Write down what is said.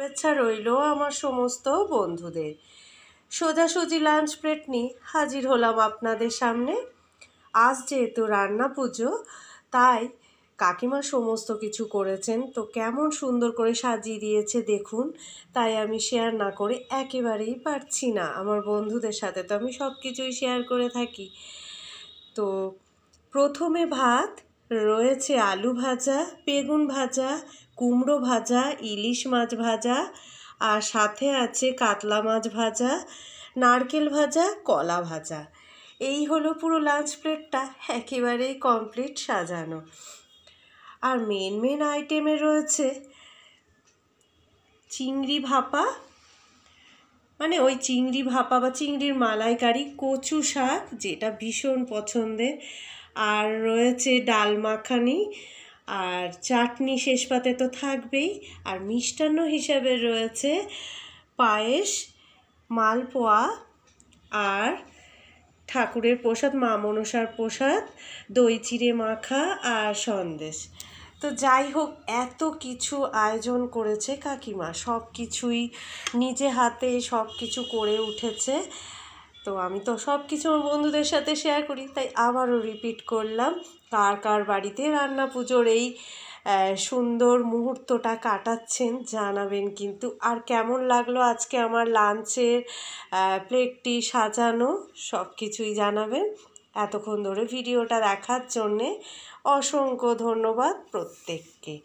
শুভেচ্ছা রইল আমার সমস্ত বন্ধুদের। সোজাসুজি লাঞ্চ প্লেট নিয়ে হাজির হলাম আপনাদের সামনে। আজ যেহেতু রান্না পুজো, তাই কাকিমা সমস্ত কিছু করেছেন, তো কেমন সুন্দর করে সাজিয়ে দিয়েছে দেখুন। তাই আমি শেয়ার না করে একেবারেই পারছি না। আমার বন্ধুদের সাথে তো আমি সব কিছুই শেয়ার করে থাকি। তো প্রথমে ভাত, রয়েছে আলু ভাজা, বেগুন ভাজা, কুমড়ো ভাজা, ইলিশ মাছ ভাজা, আর সাথে আছে কাতলা মাছ ভাজা, নারকেল ভাজা, কলা ভাজা। এই হলো পুরো লাঞ্চ প্লেটটা, একেবারেই কমপ্লিট সাজানো। আর মেন আইটেমে রয়েছে চিংড়ি ভাপা, মানে ওই চিংড়ি ভাপা বা চিংড়ির মালাইকারি, কচু শাক যেটা ভীষণ পছন্দের, আর রয়েছে ডাল মাখানি, আর চাটনি শেষ পাতে তো থাকবেই। আর মিষ্টান্ন হিসাবে রয়েছে পায়েস, মালপোয়া, আর ঠাকুরের প্রসাদ, মা মনসার প্রসাদ, দই চিড়ে মাখা আর সন্দেশ। তো যাই হোক, এত কিছু আয়োজন করেছে কাকিমা, সব কিছুই নিজে হাতে সব কিছু করে উঠেছে। তো আমি তো সব কিছু আমার বন্ধুদের সাথে শেয়ার করি, তাই আবারও রিপিট করলাম। কার কার বাড়িতে রান্না পুজোর এই সুন্দর মুহূর্তটা কাটাচ্ছেন জানাবেন কিন্তু। আর কেমন লাগলো আজকে আমার লাঞ্চের প্লেটটি সাজানো, সব কিছুই জানাবেন। এতক্ষণ ধরে ভিডিওটা দেখার জন্যে অসংখ্য ধন্যবাদ প্রত্যেককে।